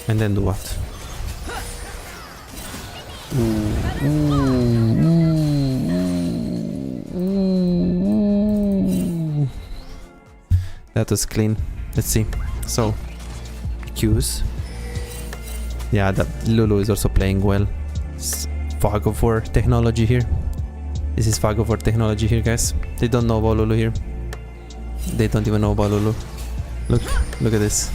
And then do what? That was clean. Let's see. So, Qs. Yeah, that Lulu is also playing well. It's Fog of War technology here. This is Fog of War technology here, guys. They don't know about Lulu here. They don't even know about Lulu. Look at this.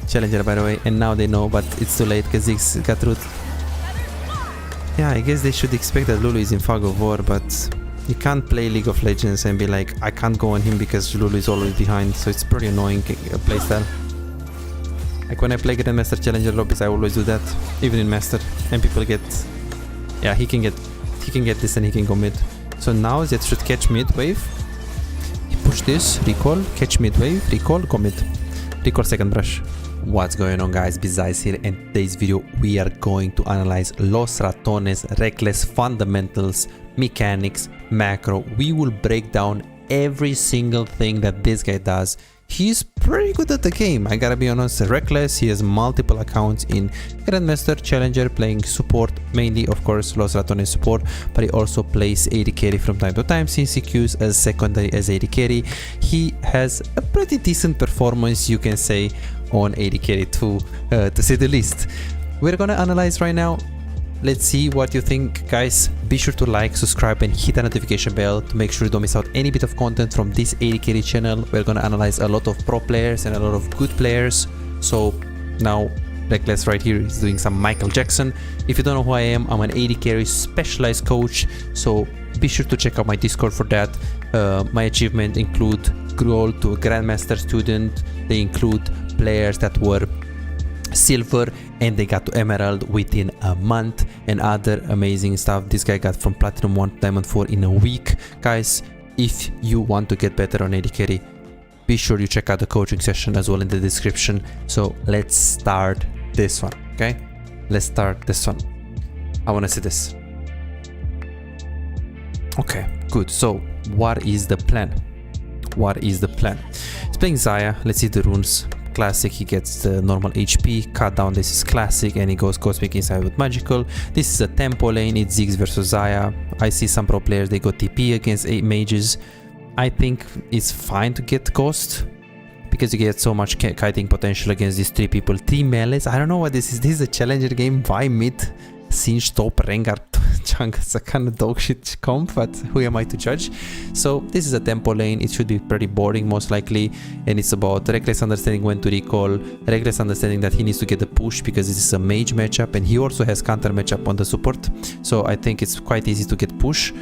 Challenger, by the way. And now they know, but it's too late because Ziggs got root. Yeah, I guess they should expect that Lulu is in Fog of War, but you can't play League of Legends and be like, I can't go on him because Lulu is always behind. So it's pretty annoying playstyle. Like when I play Grandmaster Challenger lobbies, I always do that, even in Master. And people get, yeah, he can get this and he can go mid. So now Zed should catch mid wave. He push this, recall, catch mid wave, recall, go mid. Recall second brush. What's going on, guys? Bizarre here, and in today's video we are going to analyze Los Ratones, Rekkles fundamentals, mechanics, macro. We will break down every single thing that this guy does. He's pretty good at the game, I gotta be honest. Rekkles, he has multiple accounts in Grandmaster, Challenger, playing support, mainly of course Los Ratones support, but he also plays AD carry from time to time, since he queues as secondary as AD carry. He has a pretty decent performance, you can say, on AD carry too, to say the least. We're gonna analyze right now. Let's see what you think, guys. Be sure to like, subscribe and hit the notification bell to make sure you don't miss out any bit of content from this AD carry channel. We're gonna analyze a lot of pro players and a lot of good players. So now Rekkles right here is doing some Michael Jackson. If you don't know who I am, I'm an AD carry specialized coach, so be sure to check out my Discord for that. My achievements include grow to Grandmaster student. They include players that were silver and they got to emerald within a month, and other amazing stuff. This guy got from platinum 1 to diamond 4 in a week. Guys, if you want to get better on AD carry, be sure you check out the coaching session as well in the description. So let's start this one. Okay, let's start this one. I want to see this. Okay, good. So what is the plan? What is the plan? He's playing Xayah. Let's see the runes. Classic, he gets the normal HP, cut down, this is classic, and he goes Cosmic inside with Magical. This is a tempo lane, it's Ziggs versus Xayah. I see some pro players, they go TP against 8 mages. I think it's fine to get Ghost, because you get so much kiting potential against these 3 people. 3 melees, I don't know what this is. This is a challenger game. Why mid? Singe top Rengar chunk? It's a kind of dog shit comp, but who am I to judge? So this is a tempo lane. It should be pretty boring most likely, and it's about Rekkles understanding when to recall, Rekkles understanding that he needs to get the push because this is a mage matchup, and he also has counter matchup on the support. So I think it's quite easy to get push.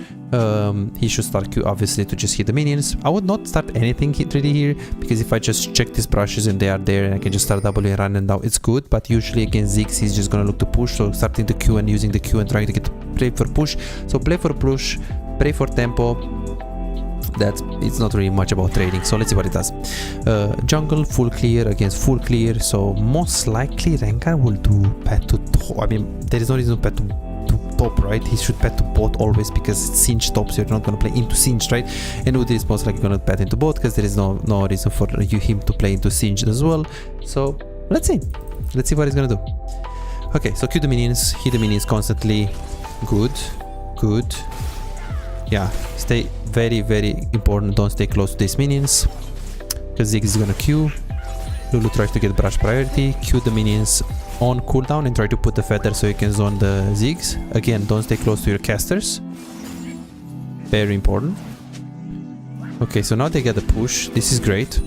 He should start Q obviously to just hit the minions. I would not start anything really here, because if I just check these brushes and they are there and I can just start W and run and down, it's good. But usually against Ziggs he's just gonna look to push, so starting the Q and using the Q and trying to get play for push. So play for push, pray for tempo. That it's not really much about trading. So let's see what it does. Jungle full clear against full clear, so most likely Rengar will do pet to top. I mean, there is no reason to pet to top, right? He should pet to bot always, because it's Singe top, so you're not going to play into Singe, right? And Udi is most likely going to pet into bot, because there is no reason for him to play into Singe as well. So let's see what he's going to do. Okay, so Q the minions, hit the minions constantly. Good. Yeah, stay very important, don't stay close to these minions, because Ziggs is gonna Q. Lulu tries to get brush priority, Q the minions on cooldown and try to put the feather so you can zone the Ziggs. Again, don't stay close to your casters, very important. Okay, so now they get the push, this is great.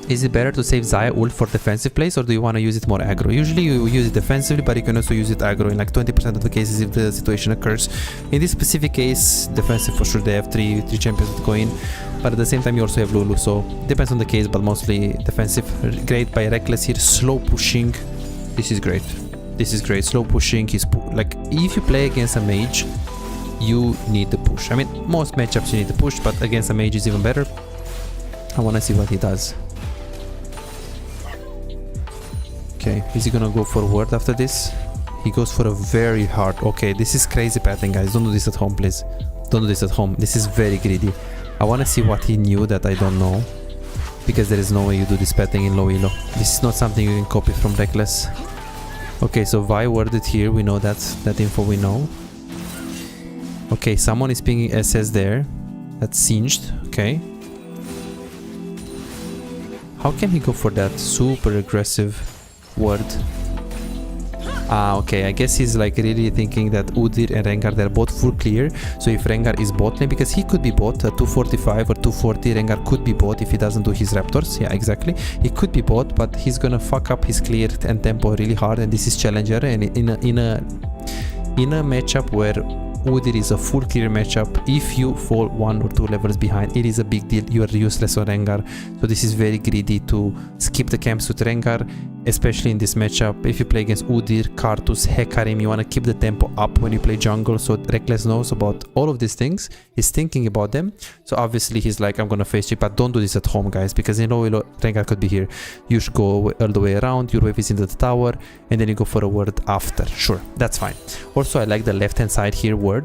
Is it better to save Xayah ult for defensive plays, or do you want to use it more aggro? Usually you use it defensively, but you can also use it aggro in like 20% of the cases if the situation occurs. In this specific case, defensive for sure, they have three champions that go in, but at the same time you also have Lulu, so depends on the case, but mostly defensive. Great by Rekkles here, slow pushing. This is great. Slow pushing. He's like, if you play against a mage, you need the push. I mean, most matchups you need the push, but against a mage is even better. I want to see what he does. Okay, is he gonna go forward after this? He goes for a very hard... Okay, this is crazy pattern, guys. Don't do this at home, please. Don't do this at home. This is very greedy. I want to see what he knew that I don't know. because there is no way you do this pattern in low elo. This is not something you can copy from Rekkles. Okay, so Vi worded here, we know that info we know. Okay, someone is pinging SS there. That's singed, okay. How can he go for that super aggressive word? Ah, okay, I guess he's like really thinking that Udyr and Rengar, they're both full clear. So if Rengar is bot lane, because he could be bot at 245 or 240, Rengar could be bot if he doesn't do his Raptors. Yeah, exactly. He could be bot, but he's gonna fuck up his clear and tempo really hard, and this is challenger. And in a matchup where Udyr is a full clear matchup, if you fall 1 or 2 levels behind, it is a big deal. You are useless on Rengar. So this is very greedy to skip the camps with Rengar, especially in this matchup. If you play against Udyr, Karthus, Hecarim, you want to keep the tempo up when you play jungle. So Rekkles knows about all of these things. He's thinking about them. So obviously he's like, I'm gonna face check, but don't do this at home, guys, because you know Rengar could be here. You should go all the way around. Your wave is into the tower, and then you go for a word after. Sure, that's fine. Also, I like the left hand side here word,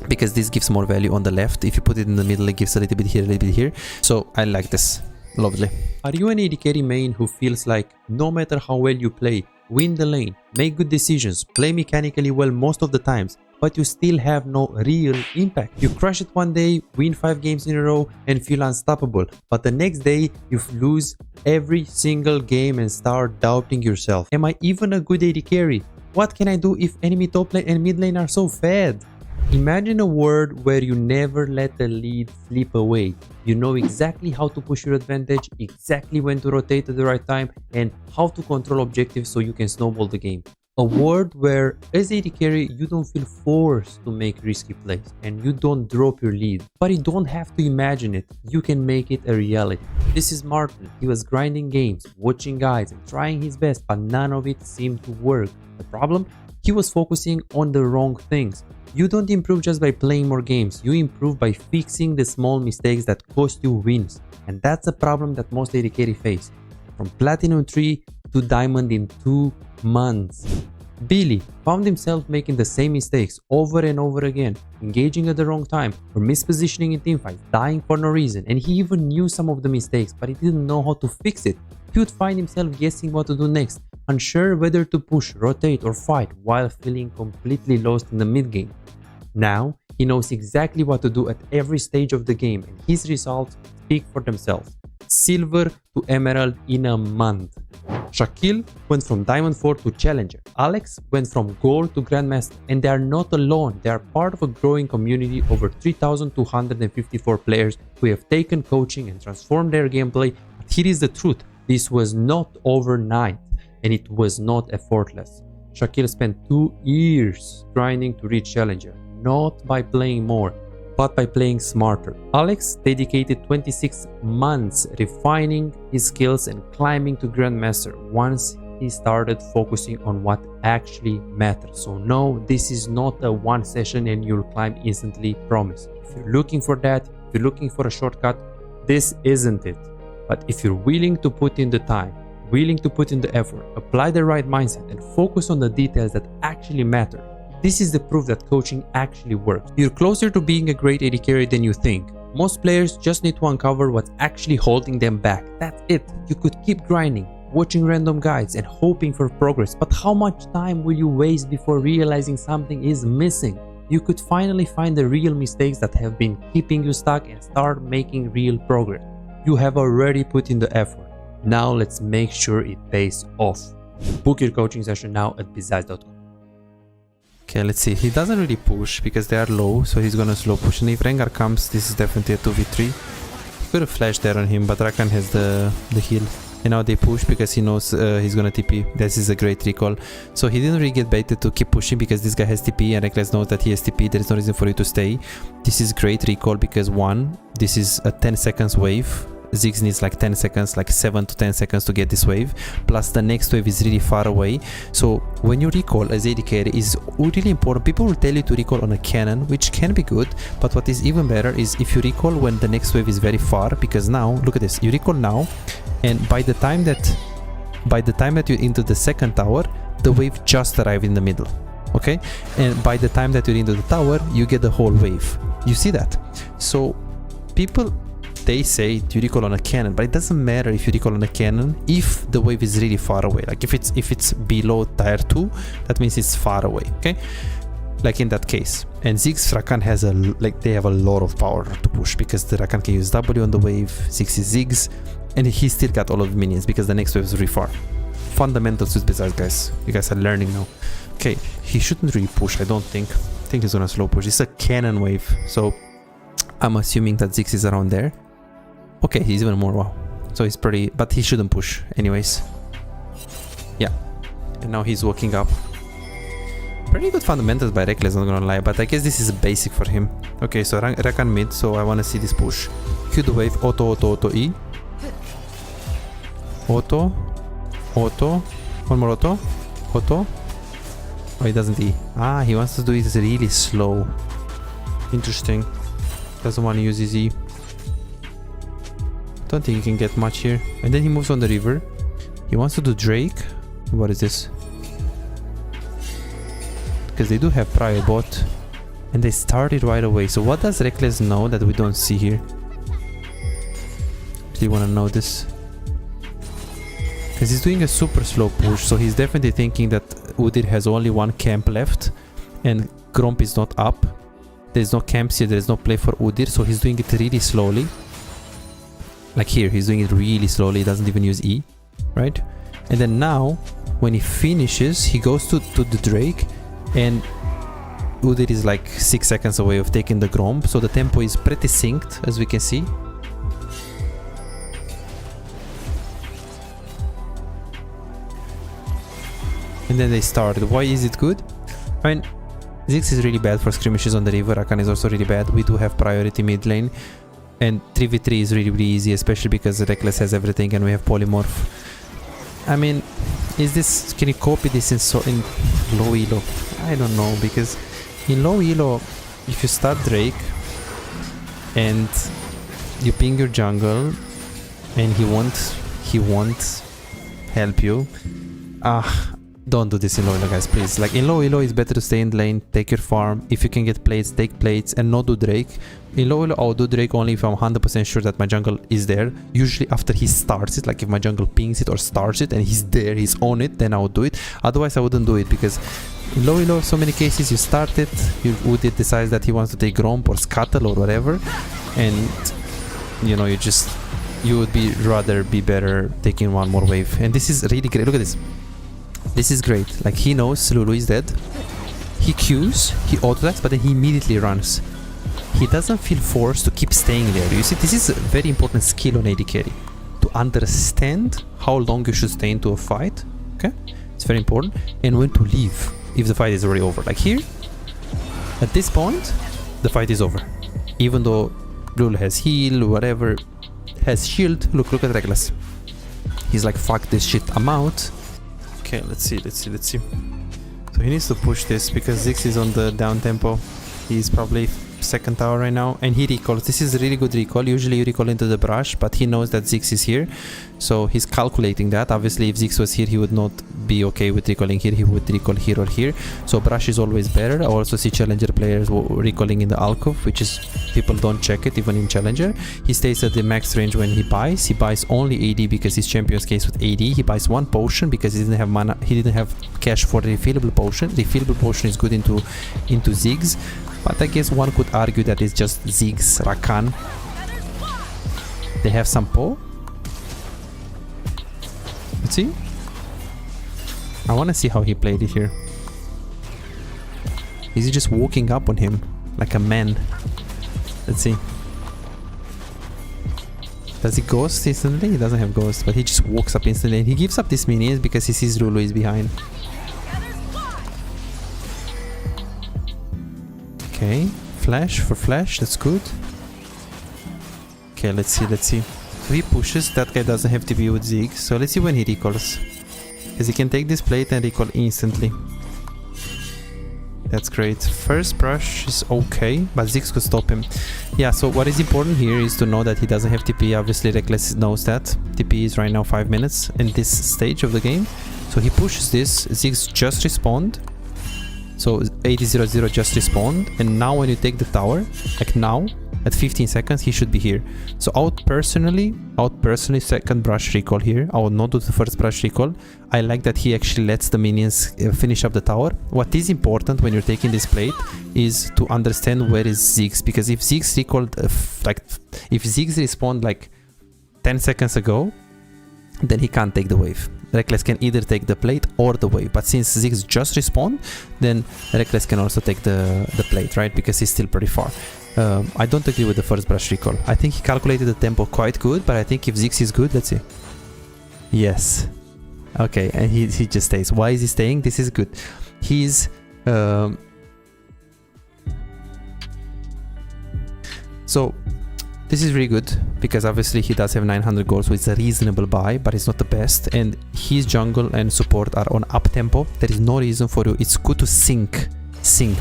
because this gives more value on the left. If you put it in the middle, it gives a little bit here, a little bit here. So I like this. Lovely. Are you an AD carry main who feels like no matter how well you play, win the lane, make good decisions, play mechanically well most of the times, but you still have no real impact? You crush it one day, win 5 games in a row and feel unstoppable, but the next day you lose every single game and start doubting yourself. Am I even a good AD carry? What can I do if enemy top lane and mid lane are so fed? Imagine a world where you never let the lead slip away. You know exactly how to push your advantage, exactly when to rotate at the right time, and how to control objectives so you can snowball the game. A world where as AD carry you don't feel forced to make risky plays and you don't drop your lead. But you don't have to imagine it, you can make it a reality. This is Martin. He was grinding games, watching guides and trying his best, but none of it seemed to work. The problem? He was focusing on the wrong things. You don't improve just by playing more games, you improve by fixing the small mistakes that cost you wins. And that's a problem that most AD carry face. From Platinum 3 to Diamond in 2 months. Billy found himself making the same mistakes over and over again, engaging at the wrong time or mispositioning in teamfights, dying for no reason, and he even knew some of the mistakes but he didn't know how to fix it. He would find himself guessing what to do next, unsure whether to push, rotate or fight while feeling completely lost in the mid game. Now he knows exactly what to do at every stage of the game and his results speak for themselves. Silver to Emerald in a month. Shaquille went from Diamond 4 to Challenger. Alex went from Gold to Grandmaster, and they are not alone. They are part of a growing community over 3,254 players who have taken coaching and transformed their gameplay. But here is the truth. This was not overnight and it was not effortless. Shaquille spent 2 years grinding to reach Challenger, not by playing more, but by playing smarter. Alex dedicated 26 months refining his skills and climbing to Grandmaster once he started focusing on what actually matters. So no, this is not a one session and you'll climb instantly, promise. If you're looking for that, if you're looking for a shortcut, this isn't it. But if you're willing to put in the time, willing to put in the effort, apply the right mindset and focus on the details that actually matter, this is the proof that coaching actually works. You're closer to being a great AD carry than you think. Most players just need to uncover what's actually holding them back. That's it. You could keep grinding, watching random guides and hoping for progress, but how much time will you waste before realizing something is missing? You could finally find the real mistakes that have been keeping you stuck and start making real progress. You have already put in the effort. Now let's make sure it pays off. Book your coaching session now at bizaz.com. Okay, let's see. He doesn't really push because they are low, so he's gonna slow push. And if Rengar comes, this is definitely a 2v3. He could have flashed there on him, but Rakan has the heal. And now they push because he knows he's gonna TP. This is a great recall. So he didn't really get baited to keep pushing because this guy has TP and Rekkles knows that he has TP. There is no reason for you to stay. This is great recall because one, this is a 10 seconds wave. Ziggs needs like 10 seconds, like 7 to 10 seconds to get this wave, plus the next wave is really far away. So when you recall as AD carry is really important. People will tell you to recall on a cannon, which can be good, but what is even better is if you recall when the next wave is very far, because now look at this, you recall now and by the time that you're into the second tower, the wave just arrived in the middle. Okay, and by the time that you're into the tower, you get the whole wave. You see that? So people they say you recall on a cannon, but it doesn't matter if you recall on a cannon if the wave is really far away. Like if it's below tier 2, that means it's far away, okay? Like in that case. And Ziggs Rakan has they have a lot of power to push because the Rakan can use W on the wave, Ziggs is Ziggs, and he still got all of the minions because the next wave is really far. Fundamentals with Blizzard, guys. You guys are learning now. Okay, he shouldn't really push, I don't think. I think he's gonna slow push. It's a cannon wave, so I'm assuming that Ziggs is around there. Okay, he's even more, wow. So he's pretty, but he shouldn't push anyways. Yeah, and now he's walking up. Pretty good fundamentals by Rekkles, not gonna lie, but I guess this is basic for him. Okay, so Rakan mid, so I wanna see this push. Q the wave, auto, auto, auto, E. Auto, auto, one more auto, auto. Oh, he doesn't E. Ah, he wants to do it really slow. Interesting. Doesn't want to use his E. Don't think he can get much here. And then he moves on the river. He wants to do Drake. What is this? Because they do have prior bot. And they started right away. So what does Rekkles know that we don't see here? Do you want to know this? Because he's doing a super slow push. So he's definitely thinking that Udyr has only one camp left. And Gromp is not up. There's no camps here, there's no play for Udyr, so he's doing it really slowly. Like here, he's doing it really slowly, he doesn't even use E, right? And then now, when he finishes, he goes to the Drake, and Udyr is like 6 seconds away of taking the Gromp, so the tempo is pretty synced, as we can see. And then they started. Why is it good? I mean, Ziggs is really bad for skirmishes on the river, Rakan is also really bad, we do have priority mid lane, and 3v3 is really easy, especially because Rekkles has everything and we have polymorph. I mean, can you copy this in low elo? I don't know, because in low elo, if you start Drake and you ping your jungle and he won't help you, don't do this in low elo, guys, please. Like in low elo, it's better to stay in lane, take your farm. If you can get plates, take plates, and not do Drake. In low elo, I'll do Drake only if I'm 100% sure that my jungle is there. Usually after he starts it, like if my jungle pings it or starts it and he's there, he's on it, then I would do it. Otherwise, I wouldn't do it, because in low elo, so many cases you start it, Udyr decides that he wants to take Gromp or Scuttle or whatever, and you know, you would rather be better taking one more wave. And this is really great. Look at this. This is great. Like, he knows Lulu is dead. He Qs, he auto-attacks, but then he immediately runs. He doesn't feel forced to keep staying there. You see, this is a very important skill on AD carry. To understand how long you should stay into a fight. Okay? It's very important. And when to leave if the fight is already over. Like here, at this point, the fight is over. Even though Lulu has heal, whatever, has shield. Look at Rekkles. He's like, fuck this shit, I'm out. Okay, let's see. So he needs to push this because Ziggs is on the down tempo. He's probably second tower right now, and he recalls. This is a really good recall. Usually you recall into the brush, but he knows that Ziggs is here, so he's calculating that. Obviously, if Ziggs was here, he would not be okay with recalling here. He would recall here or here. So brush is always better. I also see challenger players recalling in the alcove, which is, people don't check it even in challenger. He stays at the max range when he buys. He buys only AD because his champion's case with AD. He buys one potion because he didn't have mana. He didn't have cash for the refillable potion. Refillable potion is good into Ziggs. But I guess one could argue that it's just Ziggs, Rakan. They have some Po. Let's see. I want to see how he played it here. Is he just walking up on him like a man? Let's see. Does he ghost instantly? He doesn't have ghost, but he just walks up instantly. And he gives up these minions because he sees Lulu is behind. Okay, flash for flash, that's good. Okay, let's see. So he pushes, that guy doesn't have to be with Ziggs. So let's see when he recalls. Because he can take this plate and recall instantly. That's great. First brush is okay, but Ziggs could stop him. Yeah, so what is important here is to know that he doesn't have TP. Obviously, Rekkles knows that. TP is right now 5 minutes in this stage of the game. So he pushes this, Ziggs just respawned. So 80-0-0 just respawned, and now when you take the tower, like now, At 15 seconds, he should be here. So I would personally second brush recall here. I would not do the first brush recall. I like that he actually lets the minions finish up the tower. What is important when you're taking this plate is to understand where is Ziggs, because if Ziggs recalled, if Ziggs respawned like 10 seconds ago, then he can't take the wave. Rekkles can either take the plate or the wave, but since Ziggs just respawned, then Rekkles can also take the plate, right? Because he's still pretty far. I don't agree with the first brush recall. I think he calculated the tempo quite good, but I think if Ziggs is good, let's see. Yes. Okay, and he just stays. Why is he staying? This is good. He's... So, this is really good, because obviously he does have 900 gold, so it's a reasonable buy, but it's not the best. And his jungle and support are on up tempo. There is no reason for you. It's good to sync,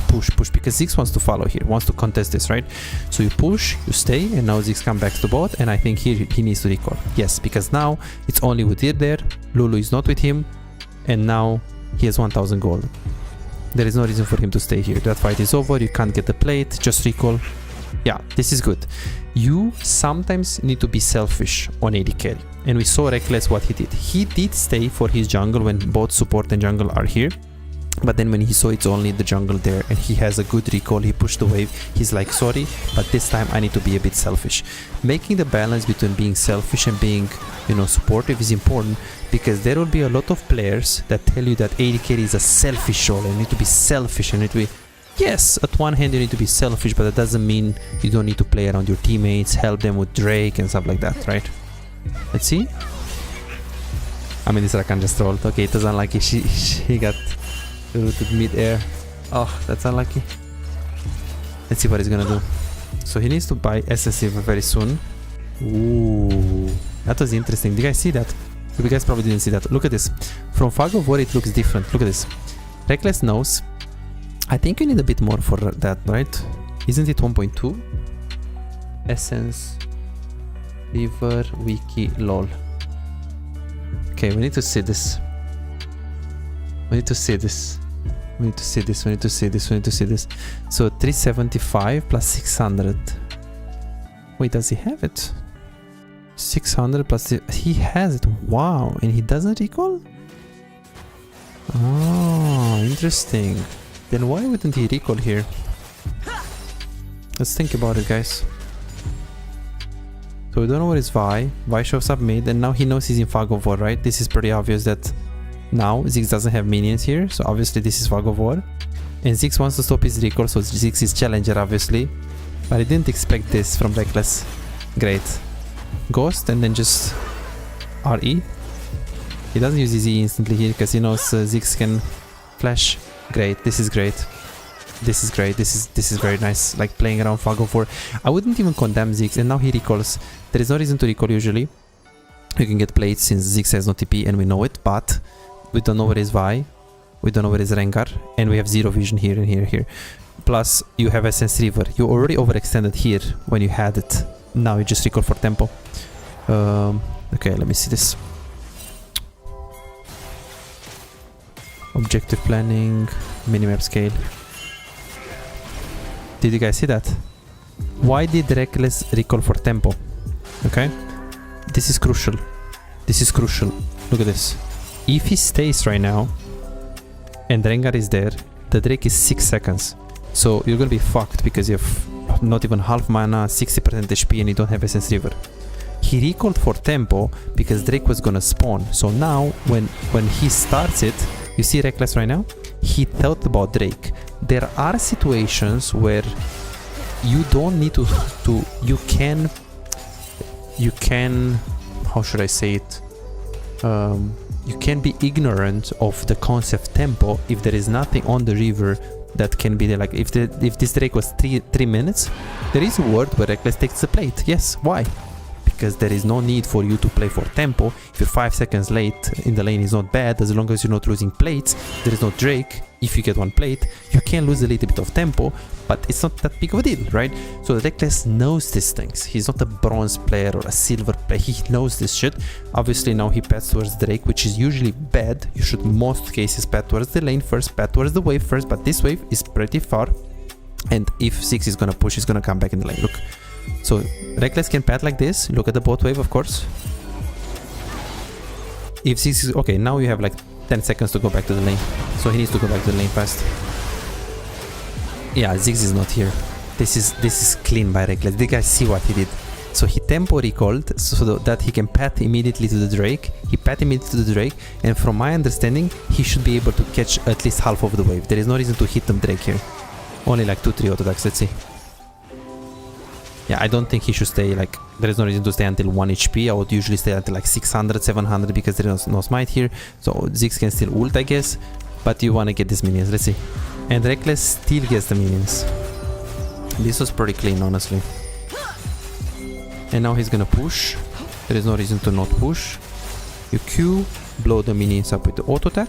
push, because Ziggs wants to follow here, wants to contest this, right? So you push, you stay, and now Ziggs comes back to bot, and I think here he needs to recall. Yes, because now it's only with Tyr there, Lulu is not with him, and now he has 1000 gold. There is no reason for him to stay here. That fight is over, you can't get the plate, just recall. Yeah, this is good. You sometimes need to be selfish on AD carry, and we saw Rekkles what he did. He did stay for his jungle when both support and jungle are here, but then when he saw it's only the jungle there and he has a good recall, he pushed the wave, he's like, sorry, but this time I need to be a bit selfish. Making the balance between being selfish and being, you know, supportive is important, because there will be a lot of players that tell you that AD carry is a selfish role and you need to be selfish and you need to be... Yes, at one hand you need to be selfish, but that doesn't mean you don't need to play around your teammates, help them with Drake and stuff like that, right? Let's see. I mean, this Rakan just rolled. Okay, it was unlucky. He got rooted mid-air. Oh, that's unlucky. Let's see what he's gonna do. So he needs to buy SSC very soon. Ooh, that was interesting. Did you guys see that? You guys probably didn't see that. Look at this. From Fog of War it looks different. Look at this. Rekkles knows. I think you need a bit more for that, right? Isn't it 1.2? Essence, River, Wiki, LOL. Okay, we need to see this. We need to see this. We need to see this. We need to see this. We need to see this. So 375 plus 600. Wait, does he have it? 600 plus... He has it. Wow. And he doesn't recall? Oh, interesting. Then why wouldn't he recall here? Let's think about it, guys. So we don't know where is Vi. Vi shows up mid, and now he knows he's in Fog of War, right? This is pretty obvious that now Ziggs doesn't have minions here, so obviously this is Fog of War. And Ziggs wants to stop his recall, so Ziggs is challenger, obviously. But I didn't expect this from Rekkles. Great. Ghost, and then just RE. He doesn't use his E instantly here, because he knows Ziggs can flash. Great, this is great. This is great, this is very nice, like playing around Fog of War. I wouldn't even condemn Ziggs, and now he recalls. There is no reason to recall usually. You can get plates since Ziggs has no TP and we know it, but we don't know where is Vi, we don't know where is Rengar, and we have zero vision here and here. Plus, you have Essence River. You already overextended here when you had it. Now you just recall for tempo. Okay, let me see this. Objective planning, minimap scale. Did you guys see that? Why did Rekkles recall for tempo? Okay, this is crucial. This is crucial. Look at this. If he stays right now and Rengar is there, the Drake is 6 seconds. So you're gonna be fucked because you have not even half mana, 60% HP, and you don't have Essence River. He recalled for tempo because Drake was gonna spawn. So now when he starts it, you see Rekkles right now? He thought about Drake. There are situations where you don't need to you can how should I say it? You can be ignorant of the concept tempo if there is nothing on the river that can be there. Like if this Drake was 3 minutes, there is a world where Rekkles takes the plate. Yes, why? Because there is no need for you to play for tempo. If you're 5 seconds late in the lane is not bad, as long as you're not losing plates. There is no Drake. If you get one plate, you can lose a little bit of tempo, but it's not that big of a deal, right? So the Rekkles knows these things. He's not a bronze player or a silver player. He knows this shit. Obviously now he pats towards Drake, which is usually bad. You should most cases pat towards the lane first, pat towards the wave first, but this wave is pretty far. And if Ziggs is gonna push, he's gonna come back in the lane. Look, So Rekkles can pat like this. Look at the bot wave, of course. If this is okay, now you have like 10 seconds to go back to the lane. So he needs to go back to the lane fast. Yeah, Ziggs is not here. This is clean by Rekkles. The guys see what he did. So he tempo recalled so that he can pat immediately to the Drake. He pat immediately to the Drake, and from my understanding, he should be able to catch at least half of the wave. There is no reason to hit the Drake here. Only like 2-3 auto attacks. Let's see. Yeah, I don't think he should stay like... There is no reason to stay until 1 HP. I would usually stay until like 600, 700 because there is no smite here. So Ziggs can still ult, I guess. But you want to get these minions. Let's see. And Rekkles still gets the minions. This was pretty clean, honestly. And now he's gonna push. There is no reason to not push. You Q, blow the minions up with the auto attack.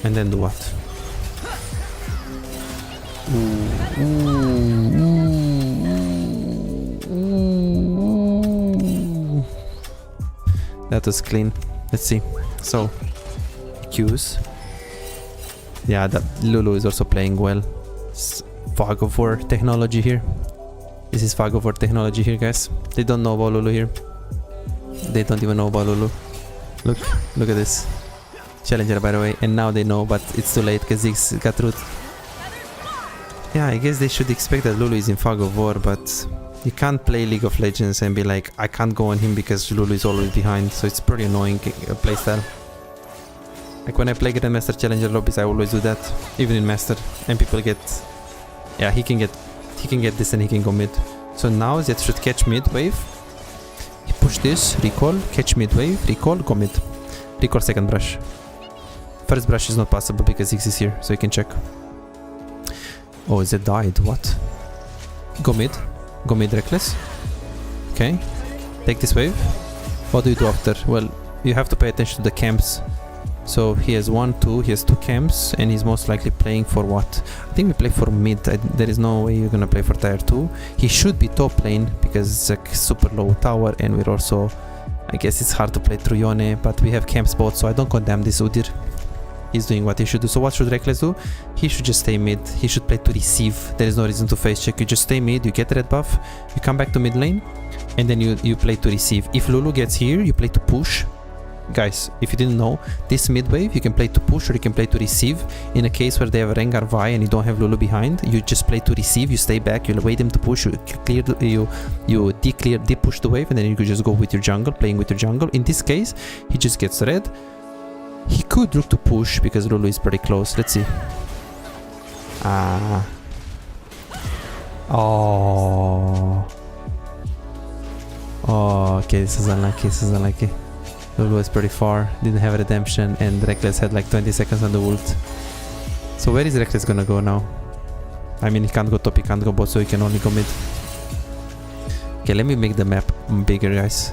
And then do what? That was clean. Let's see. So, Qs. Yeah, that Lulu is also playing well. Fog of War technology here. This is Fog of War technology here, guys. They don't know about Lulu here. They don't even know about Lulu. Look at this. Challenger, by the way. And now they know, but it's too late because Ziggs got root. Yeah, I guess they should expect that Lulu is in Fog of War, but you can't play League of Legends and be like, I can't go on him because Lulu is always behind. So it's pretty annoying playstyle. Like when I play Grandmaster Challenger lobbies, I always do that, even in Master, and people get... Yeah, he can get this and he can go mid. So now Zed should catch mid wave. He push this, recall, catch mid wave, recall, go mid. Recall second brush. First brush is not possible because X is here, so you can check. Oh, Zed died, what? Go mid Rekkles. Okay, take this wave. What do you do after? Well, you have to pay attention to the camps. So he has he has 2 camps, and he's most likely playing for what? I think we play for mid. There is no way you're gonna play for tier 2. He should be top lane because it's a super low tower, and we're also... I guess it's hard to play through Yone, but we have camps both, so I don't condemn this Udyr. He's doing what he should do. So what should Rekkles do? He should just stay mid. He should play to receive. There is no reason to face check. You just stay mid, you get red buff, you come back to mid lane, and then you play to receive. If Lulu gets here, you play to push. Guys, if you didn't know, this mid wave you can play to push or you can play to receive. In a case where they have a Rengar Vi and you don't have Lulu behind, you just play to receive, you stay back, you wait him to push, you de-push the wave, and then you could just go with your jungle, playing with your jungle. In this case, he just gets red. He could look to push because Lulu is pretty close. Let's see. Oh, okay, this is unlucky, Lulu is pretty far, didn't have a redemption, and Rekkles had like 20 seconds on the ult. So where is Rekkles gonna go now? I mean, he can't go top, he can't go bot, so he can only go mid. Okay, let me make the map bigger, guys,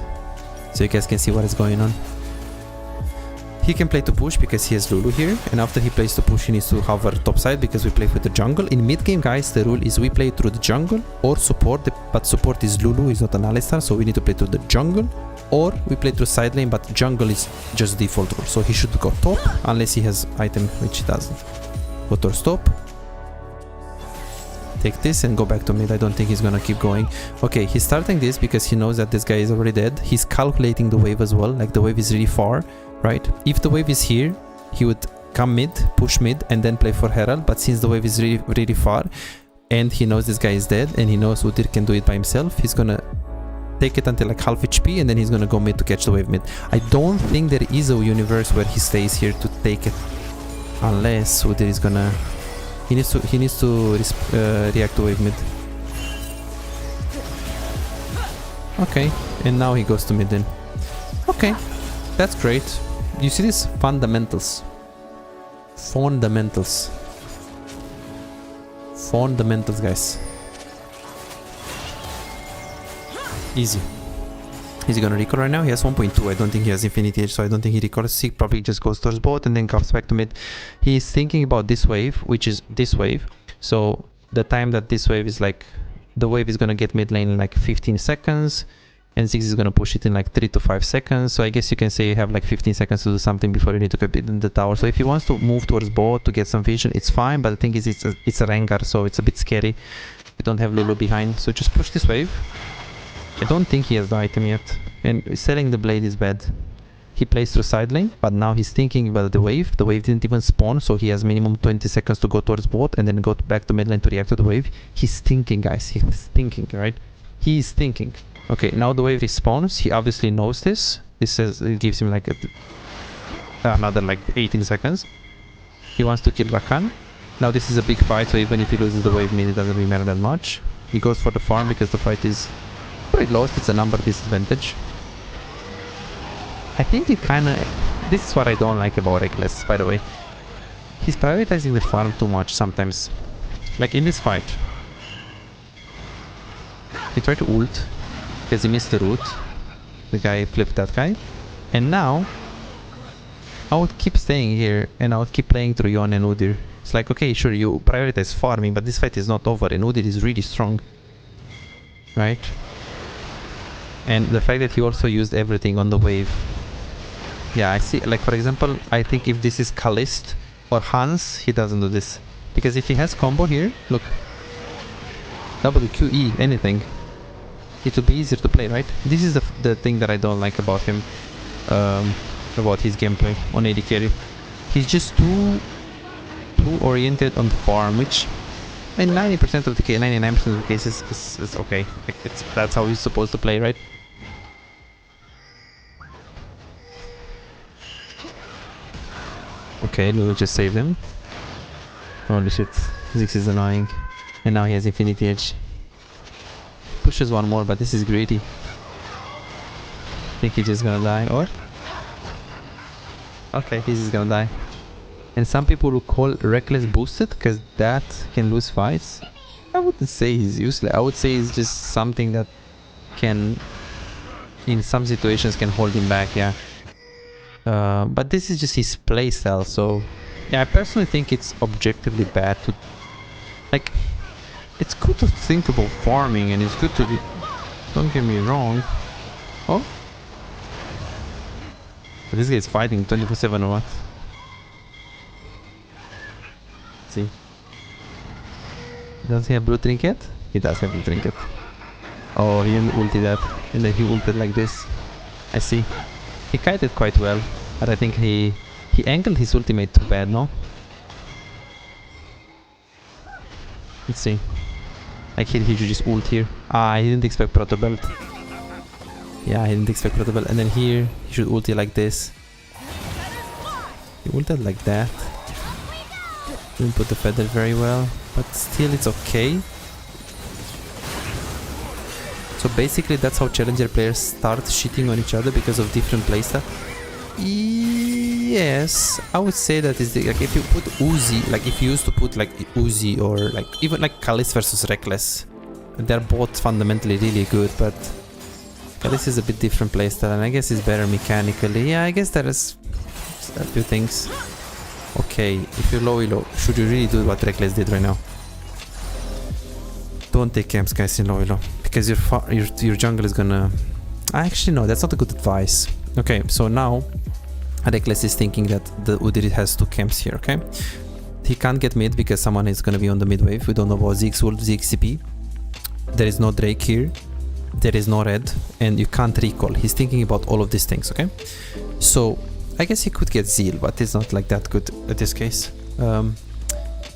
so you guys can see what is going on. He can play to push because he has Lulu here, and after he plays to push, he needs to hover top side because we play with the jungle. In mid game, guys, the rule is we play through the jungle or support, but support is Lulu, is not an Alistar, so we need to play through the jungle, or we play through side lane, but jungle is just default rule. So he should go top unless he has item, which he doesn't. Go towards top. Take this and go back to mid. I don't think he's gonna keep going. Okay, he's starting this because he knows that this guy is already dead. He's calculating the wave as well, like the wave is really far, right? If the wave is here, he would come mid, push mid, and then play for Herald. But since the wave is really, really far, and he knows this guy is dead, and he knows Udyr can do it by himself, he's gonna take it until like half HP, and then he's gonna go mid to catch the wave mid. I don't think there is a universe where he stays here to take it, unless Udyr is gonna... He needs to react to wave mid. Okay, and now he goes to mid then. Okay, that's great. You see this? Fundamentals. Fundamentals, guys. Easy. Is he gonna recall right now? He has 1.2. I don't think he has Infinity Edge, so I don't think he recalls. He probably just goes towards bot and then comes back to mid. He's thinking about this wave, which is this wave. So the time that this wave is like... The wave is gonna get mid lane in like 15 seconds. and Ziggs is gonna push it in like 3 to 5 seconds. So I guess you can say you have like 15 seconds to do something before you need to compete in the tower. So if he wants to move towards bot to get some vision, it's fine, but the thing is it's a Rengar, so it's a bit scary. We don't have Lulu behind, so just push this wave. I don't think he has the item yet, and selling the blade is bad. He plays through side lane, but now he's thinking about the wave. The wave didn't even spawn, so he has minimum 20 seconds to go towards bot and then go back to mid lane to react to the wave. He's thinking, guys. He's thinking, right? He's thinking. Okay, now the wave respawns. He obviously knows this. This says it gives him like another like 18 seconds. He wants to kill Rakan. Now this is a big fight, so even if he loses the wave mid, it doesn't really matter that much. He goes for the farm because the fight is pretty lost. It's a number disadvantage. I think it kinda... This is what I don't like about Rekkles, by the way. He's prioritizing the farm too much sometimes. Like in this fight. He tried to ult because he missed the root. The guy flipped that guy. And now I would keep staying here and I would keep playing through Yon and Udyr. It's like, okay, sure, you prioritize farming, but this fight is not over and Udyr is really strong. Right? And the fact that he also used everything on the wave. Yeah, I see, like for example, I think if this is Kalist or Hans, he doesn't do this. Because if he has combo here, look. WQE, anything. It would be easier to play, right? This is the thing that I don't like about him. About his gameplay on AD carry. He's just too oriented on the farm, which in 90% of the case, 99% of the cases is okay. Like that's how he's supposed to play, right? Okay, Lulu just saved him. Holy shit, Ziggs is annoying. And now he has Infinity Edge. Pushes one more, but this is greedy. Think he's just gonna die, or? Okay, he's just gonna die. And some people will call Rekkles boosted, because that can lose fights. I wouldn't say he's useless. I would say it's just something that can, in some situations, can hold him back, yeah. But this is just his playstyle, so yeah, I personally think it's objectively bad to, like, it's good to think about farming and it's good to be, don't get me wrong. Oh, but this guy is fighting 24/7 or what? Let's see, does he have blue trinket? He does have blue trinket. Oh, he didn't ulti that, and then he ulted like this. I see. He kited quite well, but I think he angled his ultimate too bad, no? Let's see. Like he should just ult here. Ah, he didn't expect Proto Belt. Yeah, he didn't expect Proto Belt. And then here, he should ulti like this. He ulted like that. Didn't put the feather very well, but still it's okay. So basically that's how challenger players start shitting on each other because of different playstyle. Yes, I would say that is like if you put Uzi, like if you used to put like Uzi or like even like Kalist versus Rekkles, they're both fundamentally really good, but Kalist is a bit different playstyle and I guess it's better mechanically. Yeah, I guess there is a few things. Okay, if you're low elo, should you really do what Rekkles did right now? Don't take camps, guys, in low elo. Because your jungle is gonna... Actually, no, that's not a good advice. Okay, so now Rekkles is thinking that the Udyr has 2 camps here, okay? He can't get mid because someone is gonna be on the mid wave. We don't know about Ziggs ult, Ziggs CP. There is no Drake here. There is no red. And you can't recall. He's thinking about all of these things, okay? So, I guess he could get Zeal, but it's not like that good at this case.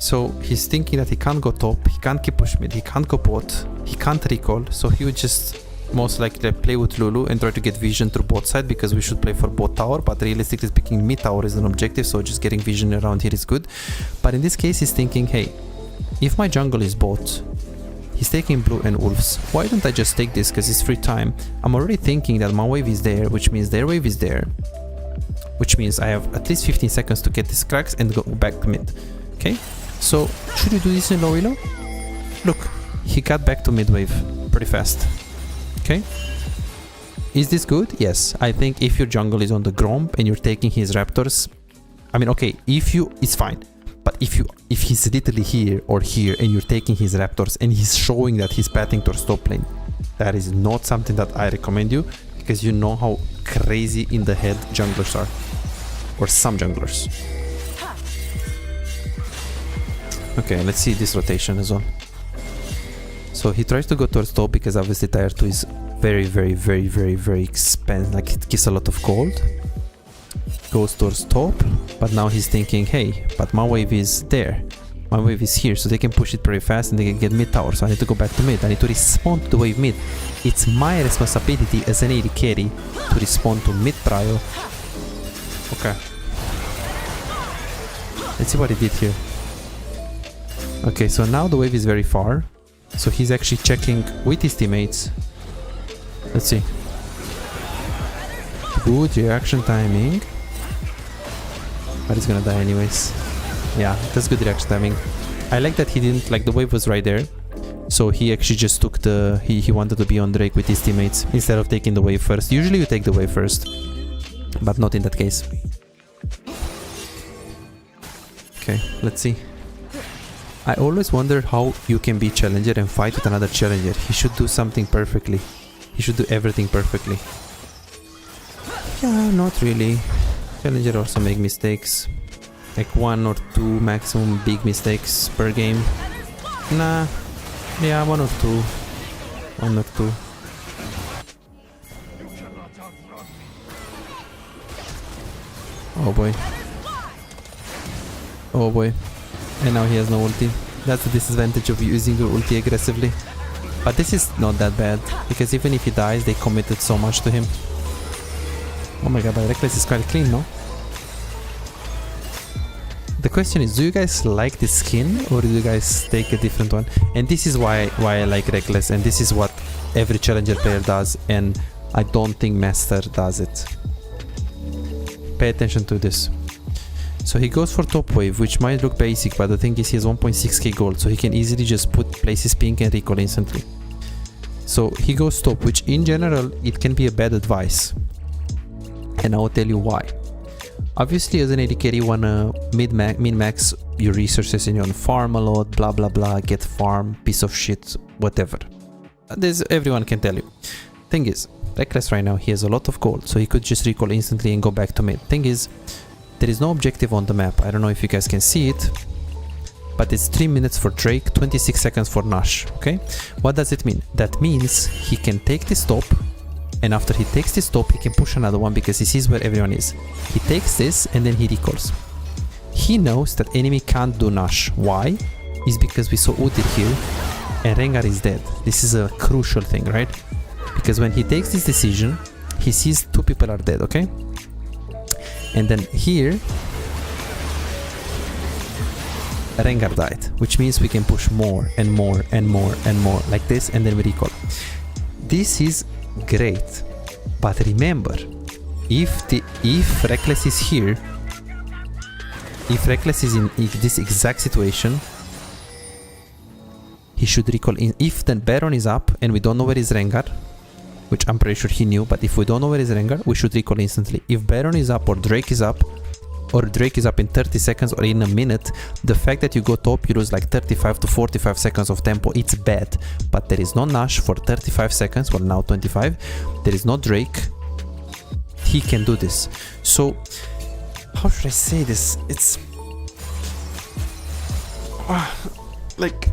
So he's thinking that he can't go top, he can't keep push mid, he can't go bot, he can't recall, so he would just most likely play with Lulu and try to get vision through bot side because we should play for bot tower, but realistically speaking mid tower is an objective, so just getting vision around here is good. But in this case he's thinking, hey, if my jungle is bot, he's taking blue and wolves, why don't I just take this because it's free time? I'm already thinking that my wave is there, which means their wave is there, which means I have at least 15 seconds to get these cracks and go back to mid, okay? So, should you do this in low elo? Look, he got back to mid wave pretty fast. Okay? Is this good? Yes. I think if your jungle is on the Gromp and you're taking his raptors, I mean, okay, if you, it's fine. But if he's literally here or here and you're taking his raptors and he's showing that he's pathing towards top lane, that is not something that I recommend you, because you know how crazy in the head junglers are, or some junglers. Okay, let's see this rotation as well. So he tries to go towards top because obviously tier 2 is very expensive, like it gives a lot of gold. Goes towards top, but now he's thinking, hey, but my wave is there, my wave is here, so they can push it very fast and they can get mid tower, so I need to go back to mid, I need to respond to the wave mid. It's my responsibility as an AD carry to respond to mid prio. Okay, let's see what he did here. Okay, so now the wave is very far, so he's actually checking with his teammates. Let's see. Good reaction timing. But he's gonna die anyways. Yeah, that's good reaction timing. I like that he didn't, like, the wave was right there, so he actually just took the, he wanted to be on Drake with his teammates instead of taking the wave first. Usually you take the wave first, but not in that case. Okay, let's see. I always wonder how you can be challenger and fight with another challenger. He should do something perfectly. He should do everything perfectly. Yeah, not really. Challenger also make mistakes, like 1 or 2 maximum big mistakes per game. Nah, yeah, 1 or 2. 1 or 2. Oh boy. Oh boy. And now he has no ulti. That's the disadvantage of using your ulti aggressively. But this is not that bad, because even if he dies, they committed so much to him. Oh my god, but Rekkles is quite clean, no? The question is, do you guys like this skin or do you guys take a different one? And this is why I like Rekkles, and this is what every challenger player does, and I don't think Master does it. Pay attention to this. So he goes for top wave, which might look basic, but the thing is he has 1.6k gold, so he can easily just place his ping and recall instantly. So he goes top, which in general it can be a bad advice. And I will tell you why. Obviously, as an AD carry, you wanna min-max your resources and you wanna farm a lot, blah blah blah, get farm, piece of shit, whatever. Everyone can tell you. Thing is, Rekkles right now, he has a lot of gold, so he could just recall instantly and go back to mid. Thing is, there is no objective on the map. I don't know if you guys can see it, but it's 3 minutes for Drake, 26 seconds for Nash, okay? What does it mean? That means he can take this top, and after he takes this top, he can push another one because he sees where everyone is. He takes this and then he recalls. He knows that enemy can't do Nash. Why? Is because we saw Udyr here and Rengar is dead. This is a crucial thing, right? Because when he takes this decision, he sees 2 people are dead, okay? And then here, Rengar died, which means we can push more and more and more and more like this, and then we recall. This is great, but remember, if Rekkles is here, if Rekkles is in this exact situation, he should recall in. If the Baron is up and we don't know where is Rengar, which I'm pretty sure he knew, but if we don't know where is Rengar, we should recall instantly. If Baron is up or Drake is up, or Drake is up in 30 seconds or in a minute, the fact that you go top, you lose like 35 to 45 seconds of tempo. It's bad, but there is no Nash for 35 seconds, well now 25, there is no Drake, he can do this. So, how should I say this? It's like,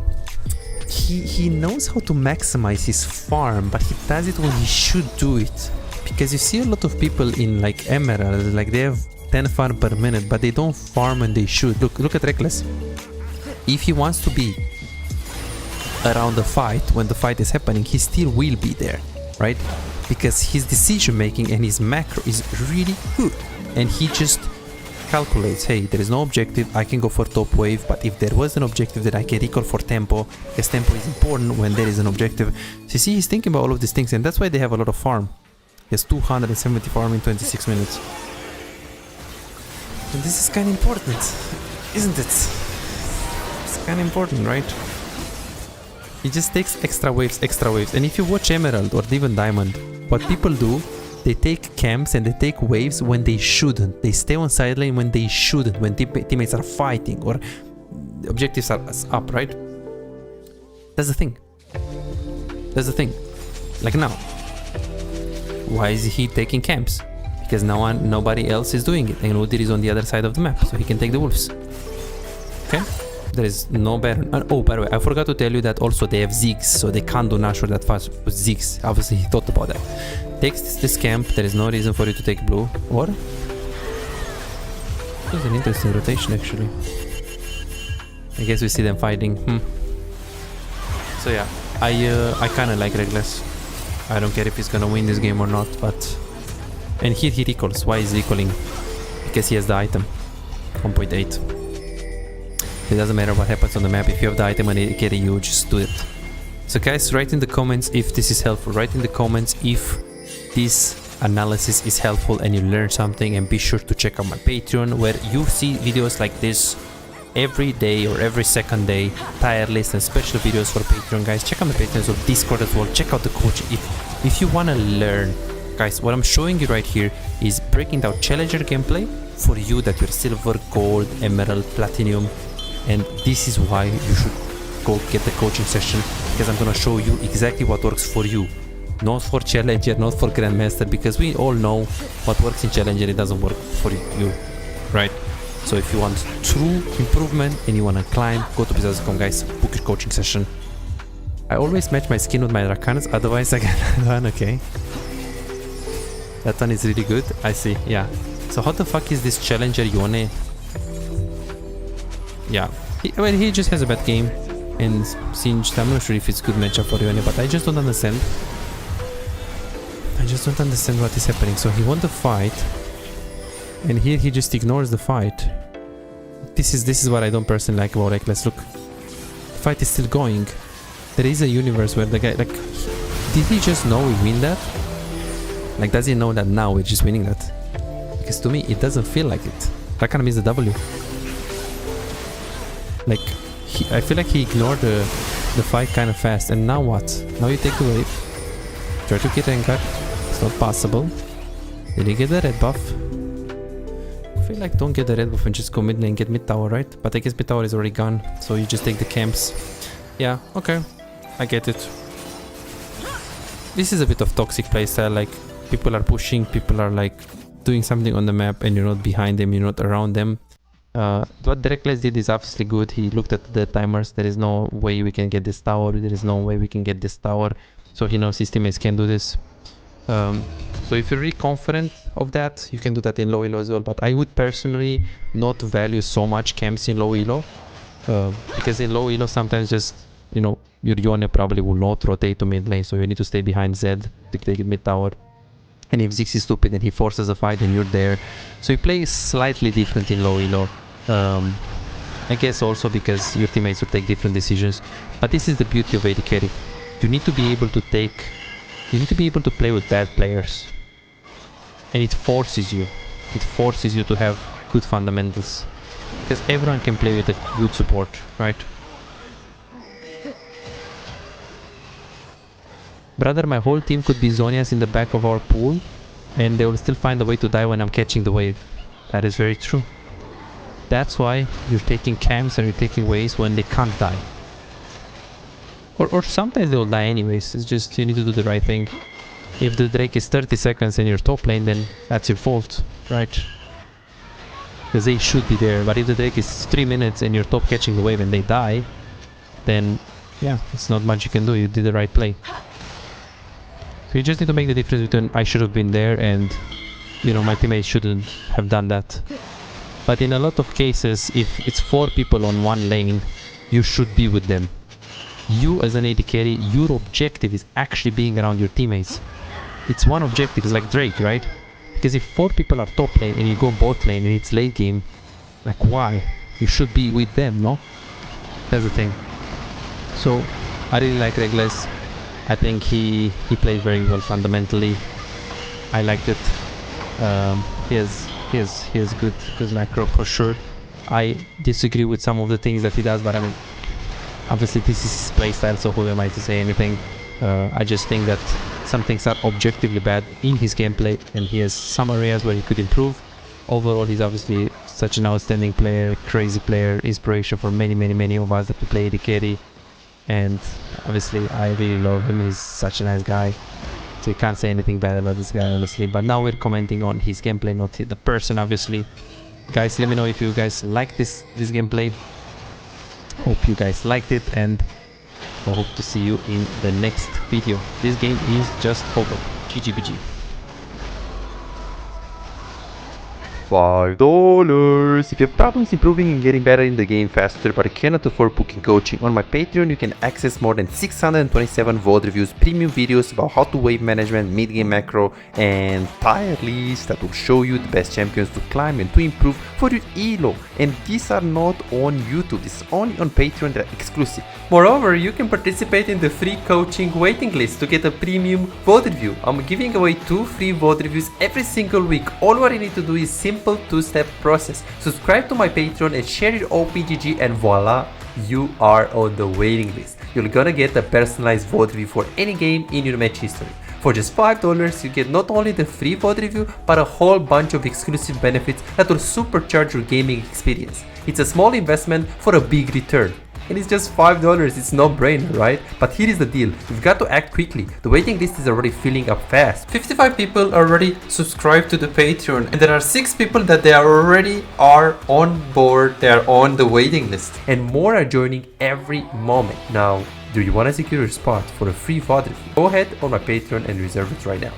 he knows how to maximize his farm, but he does it when he should do it. Because you see a lot of people in like Emerald, like they have 10 farm per minute, but they don't farm when they should. Look at Rekkles. If he wants to be around the fight, when the fight is happening, he still will be there, right? Because his decision making and his macro is really good. And he just calculates, hey, there is no objective, I can go for top wave, but if there was an objective, then I can recall for tempo, because tempo is important when there is an objective. So you see, he's thinking about all of these things, and that's why they have a lot of farm. He has 270 farm in 26 minutes. And this is kind of important, isn't it? It's kind of important, right? He just takes extra waves, and if you watch Emerald or even Diamond, what people do, they take camps and they take waves when they shouldn't. They stay on side lane when they shouldn't, when teammates are fighting, or the objectives are up, right? That's the thing. That's the thing. Like now, why is he taking camps? Because nobody else is doing it, and Udyr is on the other side of the map, so he can take the wolves. Okay? There is no Baron. Oh, by the way, I forgot to tell you that also they have Ziggs, so they can't do Nashor that fast with Ziggs. Obviously, he thought about that. Takes this camp, there is no reason for you to take blue. Or? It was an interesting rotation, actually. I guess we see them fighting. So yeah, I kind of like Rekkles. I don't care if he's gonna win this game or not, but... And here he recalls. Why is he recalling? Because he has the item. 1.8. It doesn't matter what happens on the map. If you have the item and you carry, you just do it. So guys, write in the comments if this is helpful. Write in the comments if this analysis is helpful and you learn something, and be sure to check out my Patreon where you see videos like this every day or every second day, tier list and special videos for Patreon. Guys, check out my Patreon as well, Discord as well. Check out the coaching if you want to learn. Guys, what I'm showing you right here is breaking down challenger gameplay for you that you're silver, gold, emerald, platinum, and this is why you should go get the coaching session, because I'm gonna show you exactly what works for you, not for challenger, not for grandmaster, because we all know what works in challenger, it doesn't work for you, right? So if you want true improvement and you want to climb, go to Bizarre.com, guys, book your coaching session. I always match my skin with my Rakan's, otherwise I get that one. Okay. That one is really good, I see, yeah. So how the fuck is this challenger Yone? Yeah, he just has a bad game, and Singed, I'm not sure if it's good matchup for Yone, but I just don't understand. I just don't understand what is happening. So he won the fight, and here he just ignores the fight. This is what I don't personally like about Rekkles. Look, the fight is still going. There is a universe where the guy, like, did he just know we win that? Like, does he know that now we're just winning that? Because to me, it doesn't feel like it. That kind of means the W. Like, I feel like he ignored the fight kind of fast. And now what? Now you take the wave. Try to get Rengar. It's not possible. Did he get the red buff? I feel like don't get the red buff and just go mid lane, get mid tower, right? But I guess mid tower is already gone, so you just take the camps. Yeah, okay. I get it. This is a bit of toxic playstyle, like people are pushing, people are like doing something on the map and you're not behind them, you're not around them. What Rekkles did is obviously good. He looked at the timers. There is no way we can get this tower. There is no way we can get this tower. So he knows his teammates can do this. So if you're really confident of that, you can do that in low elo as well. But I would personally not value so much camps in low elo. Because in low elo sometimes just, you know, your Yone probably will not rotate to mid lane. So you need to stay behind Zed to take it mid tower. And if Ziggs is stupid and he forces a fight and you're there. So you play slightly different in low elo. I guess also because your teammates will take different decisions. But this is the beauty of AD carry. You need to be able to play with bad players. And it forces you to have good fundamentals. Because everyone can play with a good support, right? Brother, my whole team could be Zhonya's in the back of our pool, and they will still find a way to die when I'm catching the wave. That is very true. That's why you're taking camps and you're taking waves when they can't die. Or sometimes they'll die anyways, it's just you need to do the right thing. If the Drake is 30 seconds in your top lane, then that's your fault, right? Because they should be there, but if the Drake is 3 minutes and you're top catching the wave and they die, then yeah, it's not much you can do, you did the right play. So you just need to make the difference between I should have been there and, you know, my teammates shouldn't have done that. But in a lot of cases, if it's 4 people on one lane, you should be with them. You as an AD carry, your objective is actually being around your teammates. It's one objective, it's like Drake, right? Because if 4 people are top lane and you go bot lane and it's late game, like why? You should be with them, no? That's the thing. So I really like Rekkles. I think he played very well fundamentally. I liked it. He has good macro for sure. I disagree with some of the things that he does, but I mean, obviously this is his playstyle, so who am I to say anything? I just think that some things are objectively bad in his gameplay, and he has some areas where he could improve. overall he's obviously such an outstanding player, crazy player, inspiration for many of us that play the carry. And obviously I really love him. He's such a nice guy, so you can't say anything bad about this guy, honestly. But now we're commenting on his gameplay, not the person, obviously. Guys, let me know if you guys like this gameplay. Hope you guys liked it, and I hope to see you in the next video. This game is just over. GGBG. $5. If you have problems improving and getting better in the game faster but cannot afford booking coaching, on my Patreon you can access more than 627 VOD reviews, premium videos about how to wave management, mid-game macro, and tier lists that will show you the best champions to climb and to improve for your elo. And these are not on YouTube, this is only on Patreon, they're exclusive. Moreover, you can participate in the free coaching waiting list to get a premium VOD review. I'm giving away 2 free VOD reviews every single week. All what you need to do is simple 2-step process. Subscribe to my Patreon and share your OPGG, and voila, you are on the waiting list. You're gonna get a personalized VOD review for any game in your match history. For just $5, you get not only the free VOD review, but a whole bunch of exclusive benefits that will supercharge your gaming experience. It's a small investment for a big return. And it's just $5, it's no brainer, right? But here is the deal, you've got to act quickly. The waiting list is already filling up fast. 55 people already subscribed to the Patreon, and there are 6 people that they are on board, they are on the waiting list. And more are joining every moment. Now, do you want to secure your spot for a free VOD review? Go ahead on my Patreon and reserve it right now.